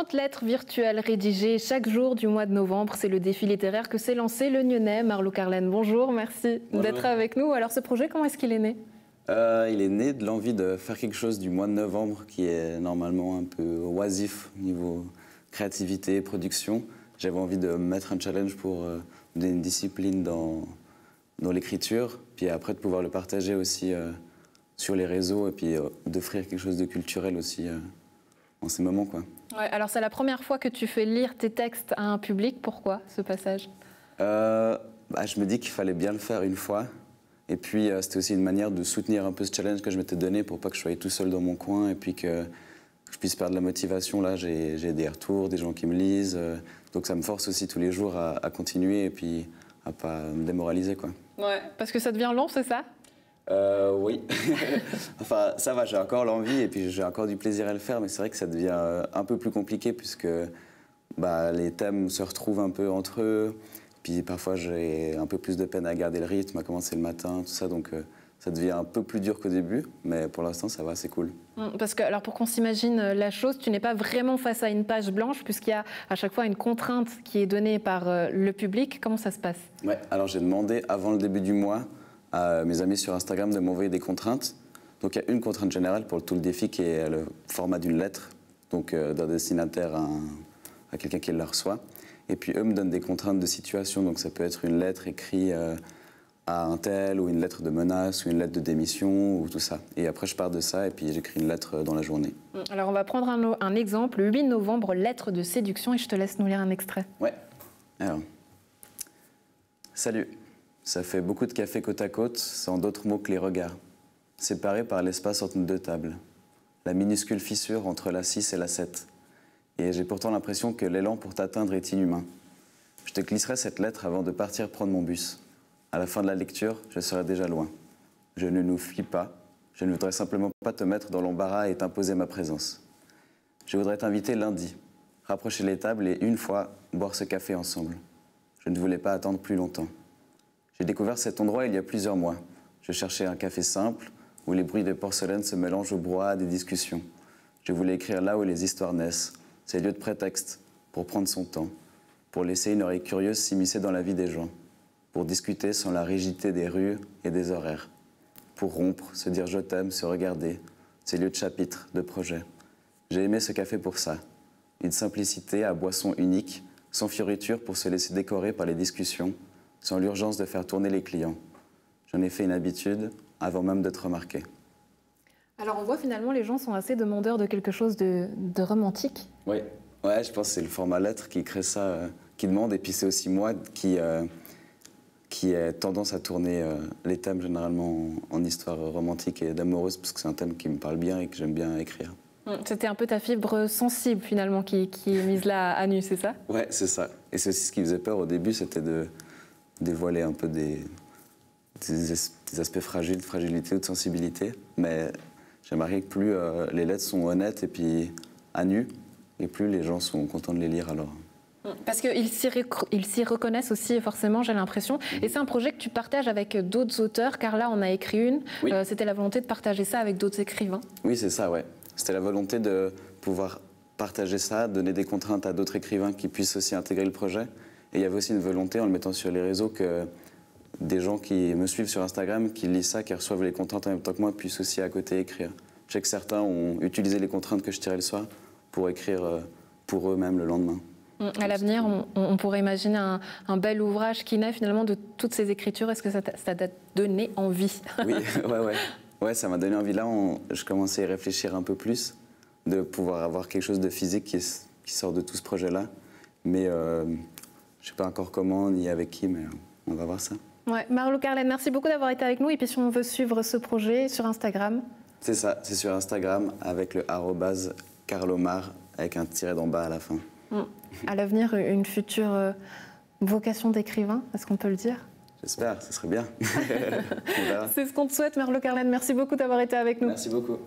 30 lettres virtuelles rédigées chaque jour du mois de novembre. C'est le défi littéraire que s'est lancé le Nyonnais. Marlo Carlène, bonjour, merci d'être avec nous. Alors ce projet, comment est-ce qu'il est né? Il est né de l'envie de faire quelque chose du mois de novembre qui est normalement un peu oisif au niveau créativité, production. J'avais envie de mettre un challenge pour donner une discipline dans l'écriture, puis après de pouvoir le partager aussi sur les réseaux et puis d'offrir quelque chose de culturel aussi en ces moments, quoi. Ouais, alors c'est la première fois que tu fais lire tes textes à un public. Pourquoi ce passage? Je me dis qu'il fallait bien le faire une fois. Et puis c'était aussi une manière de soutenir un peu ce challenge que je m'étais donné pour pas que je sois tout seul dans mon coin et puis que je puisse perdre la motivation. Là, j'ai des retours, des gens qui me lisent. Donc ça me force aussi tous les jours à continuer et puis à pas me démoraliser, quoi. Ouais, parce que ça devient long, c'est ça? Oui. Enfin, ça va, j'ai encore l'envie et puis j'ai encore du plaisir à le faire, mais c'est vrai que ça devient un peu plus compliqué puisque les thèmes se retrouvent un peu entre eux. Puis parfois, j'ai un peu plus de peine à garder le rythme, à commencer le matin, tout ça. Donc ça devient un peu plus dur qu'au début, mais pour l'instant, ça va, c'est cool. Parce que, alors pour qu'on s'imagine la chose, tu n'es pas vraiment face à une page blanche, puisqu'il y a à chaque fois une contrainte qui est donnée par le public. Comment ça se passe? Ouais, alors j'ai demandé avant le début du mois à mes amis sur Instagram de m'envoyer des contraintes. Donc il y a une contrainte générale pour tout le défi qui est le format d'une lettre, donc d'un destinataire à quelqu'un qui la reçoit. Et puis eux me donnent des contraintes de situation, donc ça peut être une lettre écrite à un tel, ou une lettre de menace, ou une lettre de démission, ou tout ça. Et après je pars de ça et puis j'écris une lettre dans la journée. Alors on va prendre un exemple, 8 novembre, lettre de séduction, et je te laisse nous lire un extrait. Ouais. Alors. Salut. Ça fait beaucoup de café côte à côte, sans d'autres mots que les regards. Séparés par l'espace entre nos deux tables. La minuscule fissure entre la 6 et la 7. Et j'ai pourtant l'impression que l'élan pour t'atteindre est inhumain. Je te glisserai cette lettre avant de partir prendre mon bus. À la fin de la lecture, je serai déjà loin. Je ne nous fuis pas. Je ne voudrais simplement pas te mettre dans l'embarras et t'imposer ma présence. Je voudrais t'inviter lundi, rapprocher les tables et une fois, boire ce café ensemble. Je ne voulais pas attendre plus longtemps. J'ai découvert cet endroit il y a plusieurs mois. Je cherchais un café simple, où les bruits de porcelaine se mélangent au brouhaha des discussions. Je voulais écrire là où les histoires naissent, ces lieux de prétexte, pour prendre son temps, pour laisser une oreille curieuse s'immiscer dans la vie des gens, pour discuter sans la rigidité des rues et des horaires, pour rompre, se dire je t'aime, se regarder, ces lieux de chapitres, de projets. J'ai aimé ce café pour ça, une simplicité à boisson unique, sans fioriture pour se laisser décorer par les discussions, sans l'urgence de faire tourner les clients. J'en ai fait une habitude avant même d'être remarqué. Alors on voit finalement les gens sont assez demandeurs de quelque chose de romantique. Oui, ouais, je pense que c'est le format lettre qui crée ça, qui demande. Et puis c'est aussi moi qui ai tendance à tourner les thèmes généralement en histoire romantique et d'amoureuse, parce que c'est un thème qui me parle bien et que j'aime bien écrire. C'était un peu ta fibre sensible finalement qui est mise là à nu, c'est ça? Ouais, c'est ça. Et c'est aussi ce qui faisait peur au début, c'était de dévoiler un peu des aspects fragiles, de fragilité ou de sensibilité. Mais j'ai remarqué que plus les lettres sont honnêtes et puis à nu, et plus les gens sont contents de les lire alors. Parce qu'ils s'y reconnaissent aussi forcément, j'ai l'impression. Et c'est un projet que tu partages avec d'autres auteurs, car là on a écrit une. Oui. C'était la volonté de partager ça avec d'autres écrivains. Oui, c'est ça, ouais. C'était la volonté de pouvoir partager ça, donner des contraintes à d'autres écrivains qui puissent aussi intégrer le projet. Et il y avait aussi une volonté, en le mettant sur les réseaux, que des gens qui me suivent sur Instagram, qui lisent ça, qui reçoivent les contraintes en même temps que moi, puissent aussi à côté écrire. Je sais que certains ont utilisé les contraintes que je tirais le soir pour écrire pour eux-mêmes le lendemain. À l'avenir, on pourrait imaginer un bel ouvrage qui naît finalement de toutes ces écritures. Est-ce que ça t'a donné envie? Oui, ouais, ça m'a donné envie. Là, je commençais à y réfléchir un peu plus, de pouvoir avoir quelque chose de physique qui sort de tout ce projet-là. Mais je ne sais pas encore comment ni avec qui, mais on va voir ça. Ouais, Marlo Carlène, merci beaucoup d'avoir été avec nous. Et puis si on veut suivre ce projet sur Instagram? C'est ça, c'est sur Instagram avec le @carlomar avec un tiret d'en bas à la fin. À l'avenir, une future vocation d'écrivain, est-ce qu'on peut le dire? J'espère, ce serait bien. C'est ce qu'on te souhaite, Marlo Carlène. Merci beaucoup d'avoir été avec nous. Merci beaucoup.